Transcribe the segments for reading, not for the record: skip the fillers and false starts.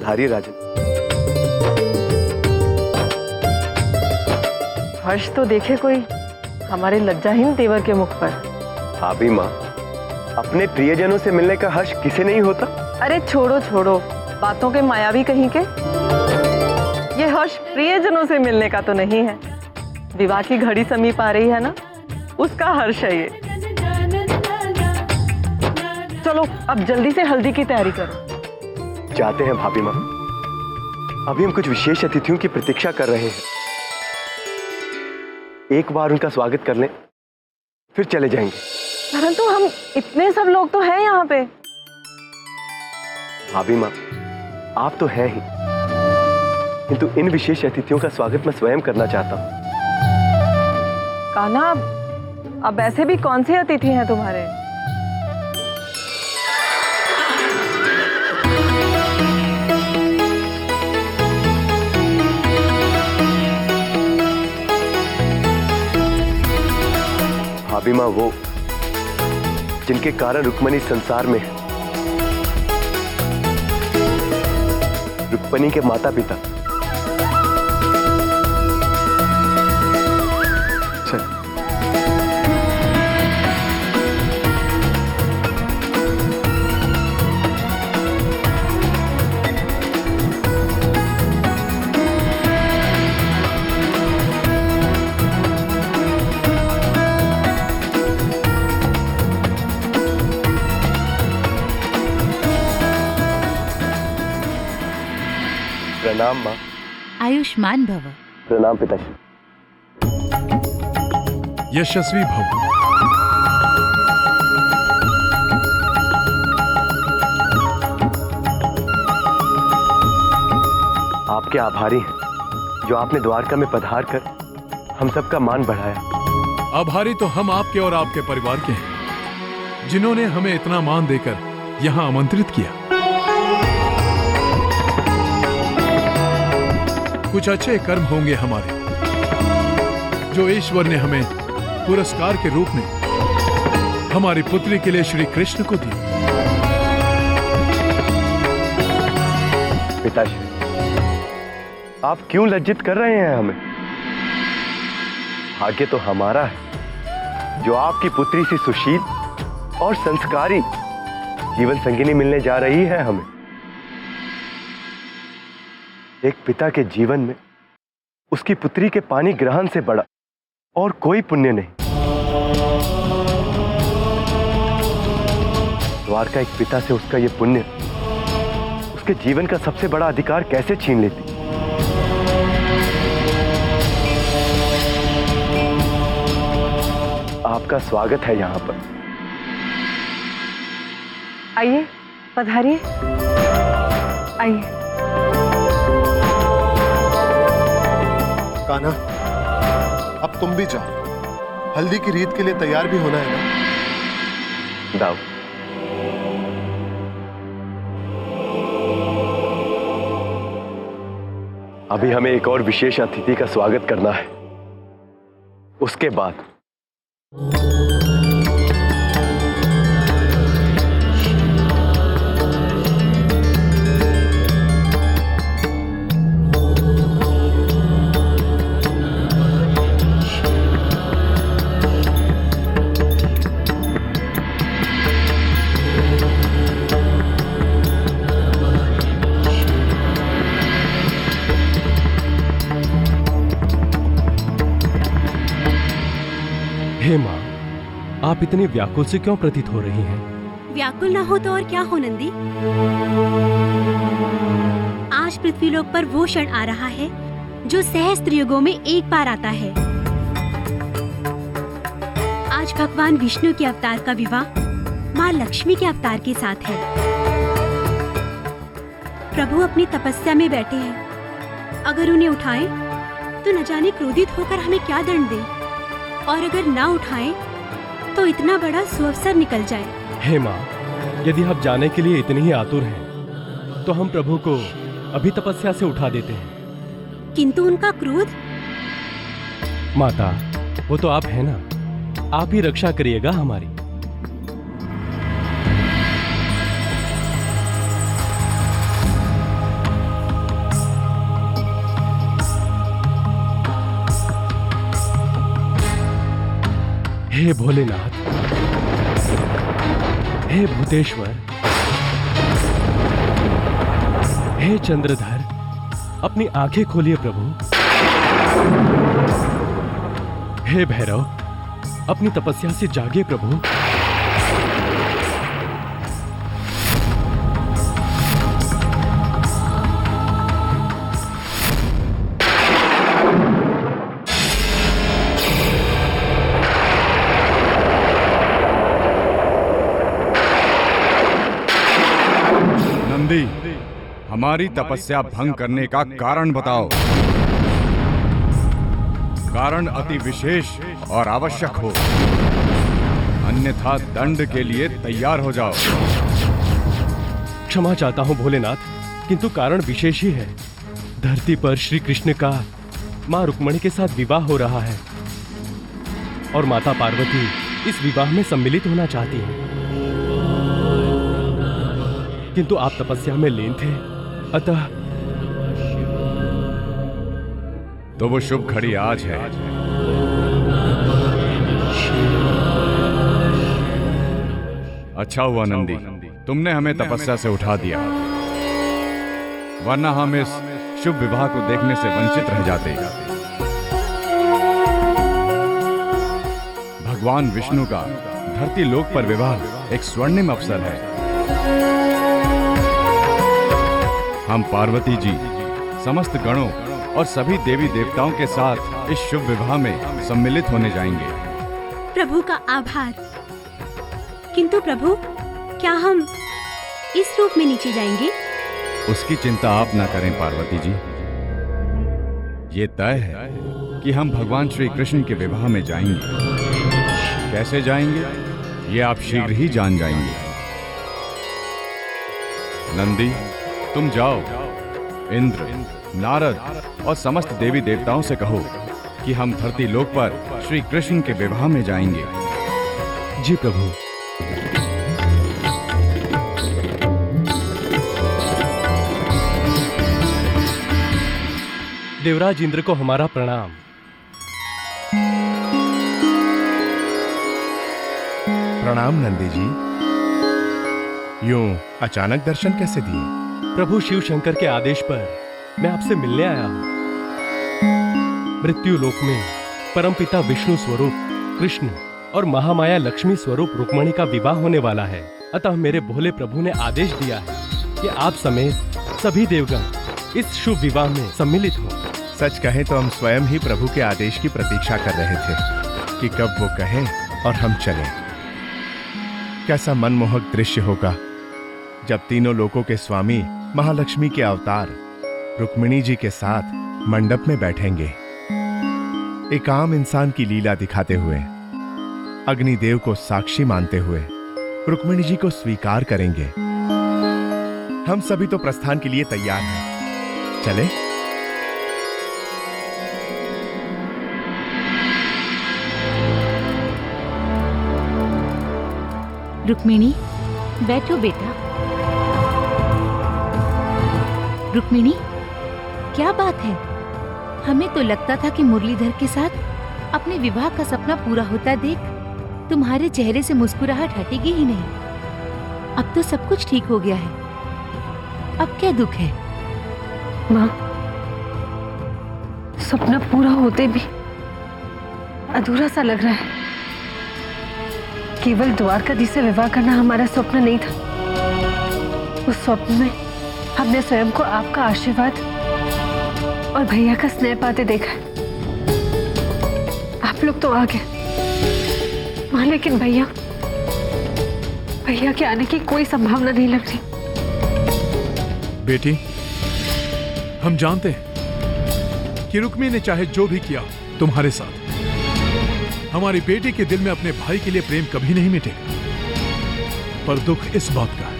पधारिए राजन। हर्ष तो देखे कोई हमारे लज्जाहीन देवर के मुख पर। भाभी माँ, अपने प्रियजनों से मिलने का हर्ष किसे नहीं होता? अरे छोड़ो छोड़ो, बातों के मायावी कहीं के। ये हर्ष प्रियजनों से मिलने का तो नहीं है, विवाह की घड़ी समीप आ रही है ना, उसका हर्ष है ये। चलो अब जल्दी से हल्दी की तैयारी करो। जाते हैं भाभी माँ, अभी हम कुछ विशेष अतिथियों की प्रतीक्षा कर रहे हैं। एक बार उनका स्वागत कर लें, फिर चले जाएंगे। परंतु हम इतने सब लोग तो हैं यहाँ पे। भाभी माँ, आप तो हैं ही, किंतु इन विशेष अतिथियों का स्वागत मैं स्वयं करना चाहता हूँ। कान्हा, अब ऐसे भी कौन से अतिथि हैं तुम्हारे? भाभी माँ, वो जिनके कारण रुक्मणी संसार में है। रुक्मणी के माता पिता। चल। प्रणाम माँ। आयुष्मान भव। प्रणाम पिताश्री। यशस्वी भव। आपके आभारी हैं, जो आपने द्वारका में पधार कर हम सबका मान बढ़ाया। आभारी तो हम आपके और आपके परिवार के हैं, जिन्होंने हमें इतना मान देकर यहाँ आमंत्रित किया। कुछ अच्छे कर्म होंगे हमारे, जो ईश्वर ने हमें पुरस्कार के रूप में हमारी पुत्री के लिए श्री कृष्ण को दिया। पिताश्री, आप क्यों लज्जित कर रहे हैं हमें? भाग्य तो हमारा है, जो आपकी पुत्री सी सुशील और संस्कारी जीवन संगिनी मिलने जा रही है हमें। एक पिता के जीवन में उसकी पुत्री के पानी ग्रहण से बड़ा और कोई पुण्य नहीं। द्वारका एक पिता से उसका ये पुण्य उसके जीवन का सबसे बड़ा अधिकार कैसे छीन लेती? आपका स्वागत है यहाँ पर। आइए, पधारिए। आइए। कान्हा, अब तुम भी जाओ, हल्दी की रीत के लिए तैयार भी होना है ना। दाऊ, अभी हमें एक और विशेष अतिथि का स्वागत करना है, उसके बाद। हे माँ, आप इतनी व्याकुल से क्यों प्रतीत हो रही हैं? व्याकुल ना हो तो और क्या हो नंदी। आज पृथ्वीलोक पर वो क्षण आ रहा है जो सहस्त्र युगों में एक बार आता है। आज भगवान विष्णु के अवतार का विवाह माँ लक्ष्मी के अवतार के साथ है। प्रभु अपनी तपस्या में बैठे हैं, अगर उन्हें उठाएं तो न जाने क्रोधित होकर हमें क्या दंड दे, और अगर ना उठाएं तो इतना बड़ा सुअवसर निकल जाए। हे माँ, यदि आप जाने के लिए इतनी ही आतुर हैं, तो हम प्रभु को अभी तपस्या से उठा देते हैं। किंतु उनका क्रोध। माता, वो तो आप हैं ना, आप ही रक्षा करिएगा हमारी। हे भोलेनाथ, हे भूतेश्वर, हे चंद्रधर, अपनी आंखें खोलिए प्रभु। हे भैरव, अपनी तपस्या से जागिए प्रभु। नंदी, हमारी तपस्या भंग करने का कारण बताओ। कारण अति विशेष और आवश्यक हो, अन्यथा दंड के लिए तैयार हो जाओ। क्षमा चाहता हूं भोलेनाथ, किंतु कारण विशेष ही है। धरती पर श्री कृष्ण का मां रुक्मणी के साथ विवाह हो रहा है और माता पार्वती इस विवाह में सम्मिलित होना चाहती हैं। किंतु आप तपस्या में लीन थे, अतः तो वो शुभ घड़ी आज है। अच्छा हुआ नंदी, तुमने हमें तपस्या से उठा दिया, वरना हम इस शुभ विवाह को देखने से वंचित रह जाते। भगवान विष्णु का धरती लोक पर विवाह एक स्वर्णिम अवसर है। हम पार्वती जी समस्त गणों और सभी देवी देवताओं के साथ इस शुभ विवाह में सम्मिलित होने जाएंगे। प्रभु का आभार। किंतु प्रभु, क्या हम इस रूप में नीचे जाएंगे? उसकी चिंता आप ना करें पार्वती जी। ये तय है कि हम भगवान श्री कृष्ण के विवाह में जाएंगे। कैसे जाएंगे, ये आप शीघ्र ही जान जाएंगे। नंदी, तुम जाओ, इंद्र, नारद और समस्त देवी देवताओं से कहो कि हम धरती लोक पर श्री कृष्ण के विवाह में जाएंगे। जी प्रभु। देवराज इंद्र को हमारा प्रणाम। प्रणाम नंदी जी। यूं अचानक दर्शन कैसे दिए? प्रभु शिव शंकर के आदेश पर मैं आपसे मिलने आया हूं। मृत्यु लोक में परमपिता विष्णु स्वरूप कृष्ण और महामाया लक्ष्मी स्वरूप रुक्मणी का विवाह होने वाला है। अतः मेरे भोले प्रभु ने आदेश दिया है कि आप समेत सभी देवगण इस शुभ विवाह में सम्मिलित हो। सच कहें तो हम स्वयं ही प्रभु के आदेश की प्रतीक्षा कर रहे थे कि कब वो कहें और हम चलें। कैसा मनमोहक दृश्य होगा जब तीनों लोकों के स्वामी महालक्ष्मी के अवतार रुक्मिणी जी के साथ मंडप में बैठेंगे, एक आम इंसान की लीला दिखाते हुए, अग्निदेव को साक्षी मानते हुए रुक्मिणी जी को स्वीकार करेंगे। हम सभी तो प्रस्थान के लिए तैयार हैं। चले? रुक्मिणी, बैठो बेटा। रुक्मिणी, क्या बात है? हमें तो लगता था कि मुरलीधर के साथ अपने विवाह का सपना पूरा होता देख तुम्हारे चेहरे से मुस्कुराहट हटेगी ही नहीं। अब तो सब कुछ ठीक हो गया है, अब क्या दुख है? माँ, सपना पूरा होते भी अधूरा सा लग रहा है। केवल द्वारकाधीश से विवाह करना हमारा स्वप्न नहीं था। उस स्वप्न में हमने स्वयं को आपका आशीर्वाद और भैया का स्नेह पाते देखा। आप लोग तो आ गए वहां, लेकिन भैया के आने की कोई संभावना नहीं लग रही। बेटी, हम जानते हैं कि रुक्मी ने चाहे जो भी किया तुम्हारे साथ, हमारी बेटी के दिल में अपने भाई के लिए प्रेम कभी नहीं मिटेगा। पर दुख इस बात का है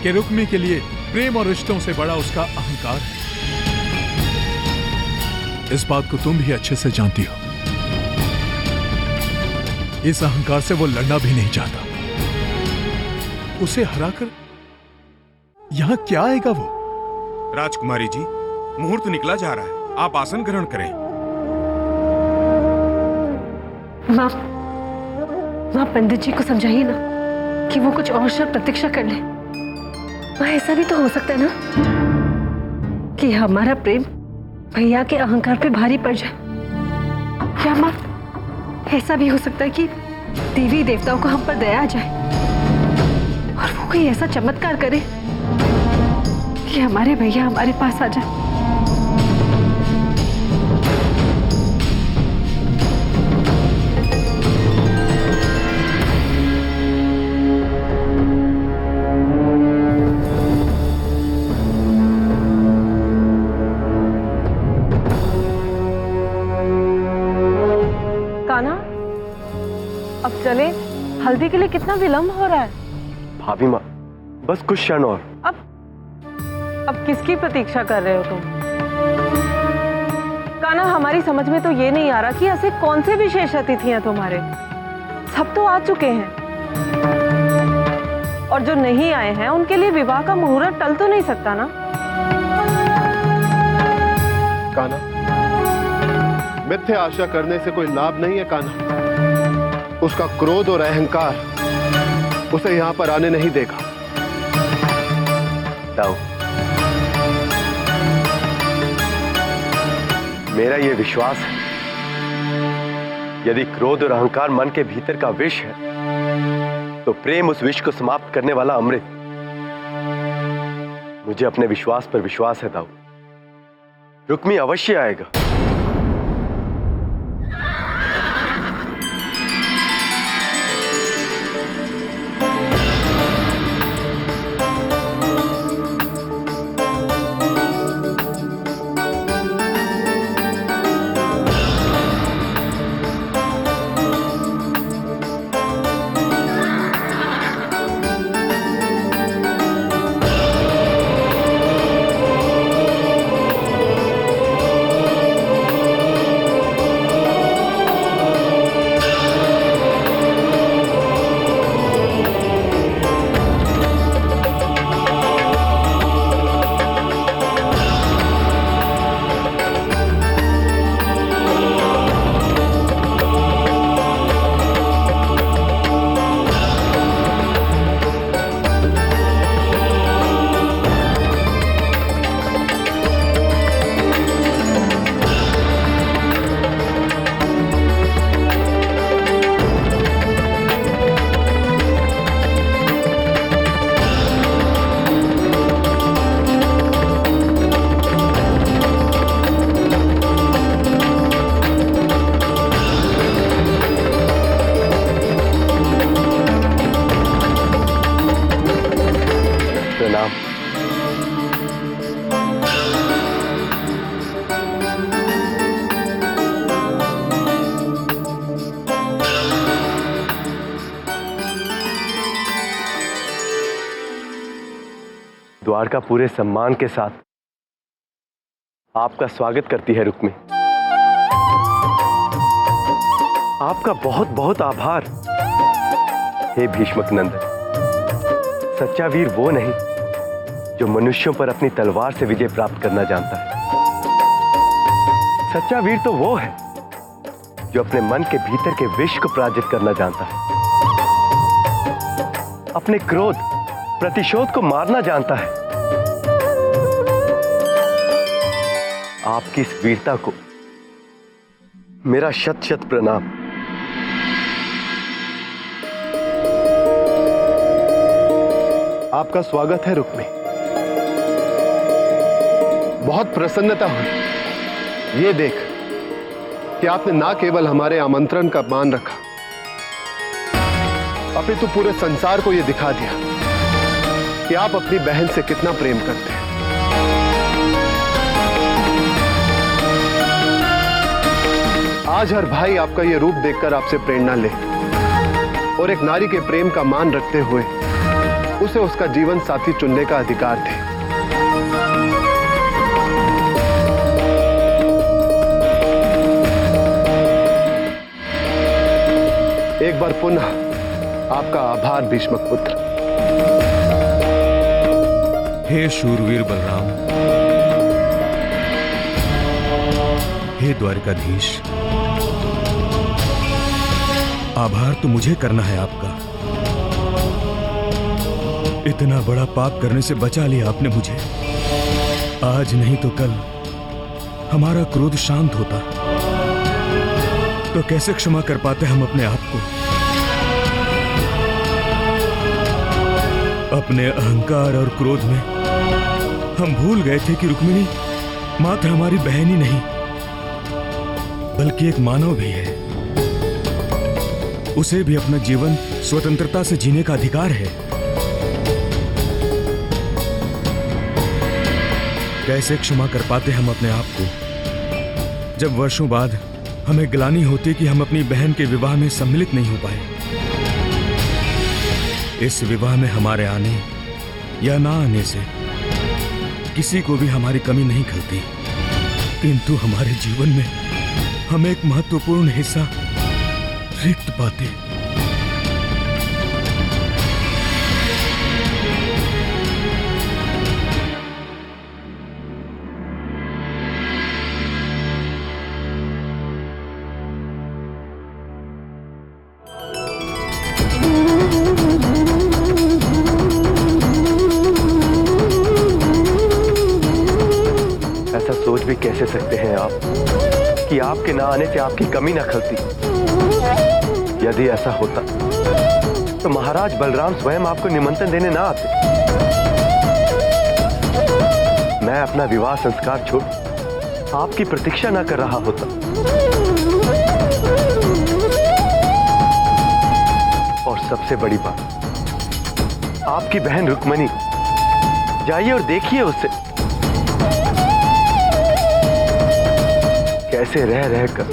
कि रुक्मी के लिए प्रेम और रिश्तों से बड़ा उसका अहंकार है। इस बात को तुम भी अच्छे से जानती हो। इस अहंकार से वो लड़ना भी नहीं चाहता। उसे हराकर यहां क्या आएगा वो? राजकुमारी जी, मुहूर्त निकला जा रहा है, आप आसन ग्रहण करें। माँ, माँ पंडित जी को समझाइए ना कि वो कुछ और शब्द प्रतीक्षा कर ले। माँ ऐसा भी तो हो सकता है ना कि हमारा प्रेम भैया के अहंकार पे भारी पड़ जाए। क्या माँ ऐसा भी हो सकता है कि देवी देवताओं को हम पर दया आ जाए और वो कोई ऐसा चमत्कार करे कि हमारे भैया हमारे पास आ जाए। कान्हा, अब चले? हल्दी के लिए कितना विलंब हो रहा है। भाभी माँ, बस कुछ क्षण और। अब किसकी प्रतीक्षा कर रहे हो तुम? कान्हा, हमारी समझ में तो ये नहीं आ रहा कि ऐसे कौन से विशेष अतिथि हैं तुम्हारे। सब तो आ चुके हैं और जो नहीं आए हैं उनके लिए विवाह का मुहूर्त टल तो नहीं सकता ना। कान्हा, मिथ्या आशा करने से कोई लाभ नहीं है कान्हा। उसका क्रोध और अहंकार उसे यहां पर आने नहीं देगा। दाऊ, मेरा यह विश्वास है, यदि क्रोध और अहंकार मन के भीतर का विष है तो प्रेम उस विष को समाप्त करने वाला अमृत। मुझे अपने विश्वास पर विश्वास है दाऊ। रुक्मी अवश्य आएगा। द्वारका पूरे सम्मान के साथ आपका स्वागत करती है रुक्मी। आपका बहुत बहुत आभार। हे भीष्मक नंदन, सच्चा वीर वो नहीं जो मनुष्यों पर अपनी तलवार से विजय प्राप्त करना जानता है। सच्चा वीर तो वो है जो अपने मन के भीतर के विष को पराजित करना जानता है, अपने क्रोध प्रतिशोध को मारना जानता है। आपकी इस वीरता को मेरा शत शत प्रणाम। आपका स्वागत है रुक्मी। बहुत प्रसन्नता हुई ये देख कि आपने ना केवल हमारे आमंत्रण का मान रखा, अपितु पूरे संसार को यह दिखा दिया कि आप अपनी बहन से कितना प्रेम करते हैं। आज हर भाई आपका यह रूप देखकर आपसे प्रेरणा ले और एक नारी के प्रेम का मान रखते हुए उसे उसका जीवन साथी चुनने का अधिकार दे। एक बार पुनः आपका आभार भीष्मक पुत्र। हे शूरवीर बलराम, हे द्वारकाधीश, आभार तो मुझे करना है आपका। इतना बड़ा पाप करने से बचा लिया आपने मुझे। आज नहीं तो कल हमारा क्रोध शांत होता तो कैसे क्षमा कर पाते हम अपने आप को। अपने अहंकार और क्रोध में हम भूल गए थे कि रुक्मिणी मात्र हमारी बहन ही नहीं बल्कि एक मानव भी है। उसे भी अपना जीवन स्वतंत्रता से जीने का अधिकार है। कैसे क्षमा कर पाते हम अपने आप को जब वर्षों बाद हमें ग्लानि होती कि हम अपनी बहन के विवाह में सम्मिलित नहीं हो पाए। इस विवाह में हमारे आने या ना आने से किसी को भी हमारी कमी नहीं खलती, किंतु हमारे जीवन में हम एक महत्वपूर्ण हिस्सा रिक्त पाते। ऐसा सोच भी कैसे सकते हैं आप कि आपके ना आने से आपकी कमी ना खलती। यदि ऐसा होता तो महाराज बलराम स्वयं आपको निमंत्रण देने ना आते। मैं अपना विवाह संस्कार छोड़ आपकी प्रतीक्षा ना कर रहा होता। और सबसे बड़ी बात, आपकी बहन रुक्मिणी, जाइए और देखिए उससे कैसे रह रहकर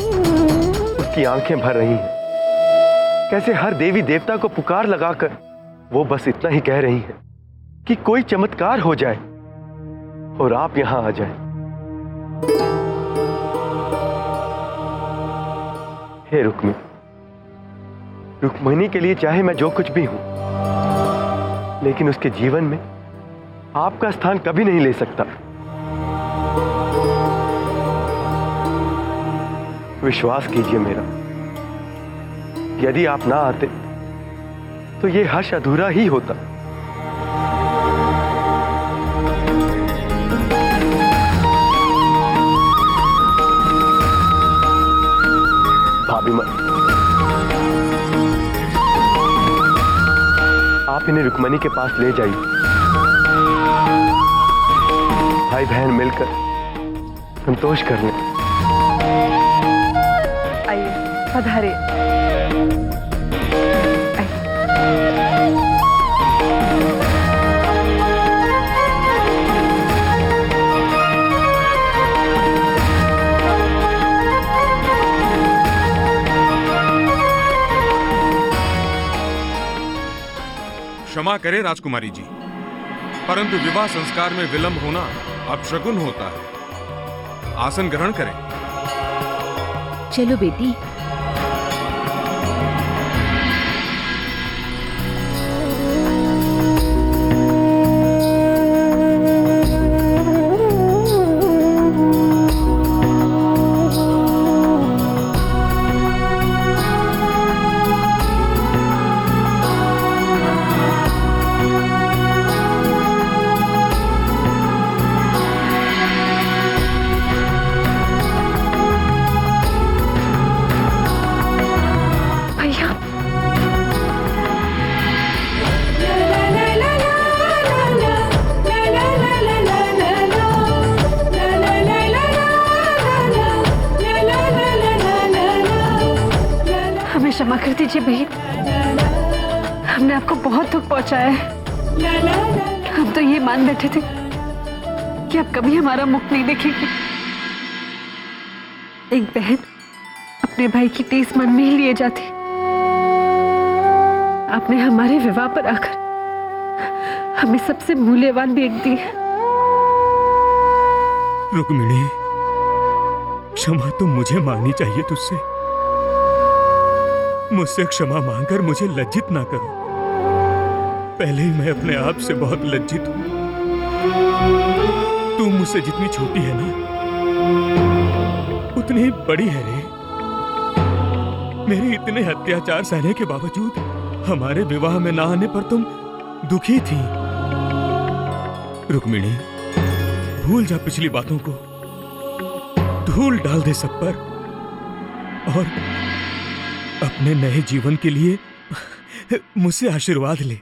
उसकी आंखें भर रही हैं, कैसे हर देवी देवता को पुकार लगाकर वो बस इतना ही कह रही हैं कि कोई चमत्कार हो जाए और आप यहां आ जाएं। हे रुक्मिणी, रुक्मिणी के लिए चाहे मैं जो कुछ भी हूं, लेकिन उसके जीवन में आपका स्थान कभी नहीं ले सकता। विश्वास कीजिए मेरा, यदि आप ना आते तो ये हर्ष अधूरा ही होता। भाभी मां, आप इन्हें रुक्मिणी के पास ले जाइए। भाई बहन मिलकर संतोष कर लें। आइए, पधारिए। क्षमा करें राजकुमारी जी, परंतु विवाह संस्कार में विलंब होना अपशकुन होता है। आसन ग्रहण करें। चलो बेटी। क्षमा कर दीजिए बहन, हमने आपको बहुत दुख पहुंचाया है। हम तो ये मान बैठे थे कि आप कभी हमारा मुख नहीं देखेंगे। एक बहन अपने भाई की टीस मन में ही लिए जाती, आपने हमारे विवाह पर आकर हमें सबसे मूल्यवान भेंट दी है। रुक्मिणी, क्षमा तो मुझे मांगनी चाहिए तुझसे। मुझसे क्षमा मांगकर मुझे लज्जित ना करो। पहले ही मैं अपने आप से बहुत लज्जित हूं। तू मुझसे जितनी छोटी है ना, उतनी ही बड़ी है रे। मेरे इतने अत्याचार सहने के बावजूद हमारे विवाह में ना आने पर तुम दुखी थी। रुक्मिणी, भूल जा पिछली बातों को, धूल डाल दे सब पर और अपने नए जीवन के लिए मुझसे आशीर्वाद ले।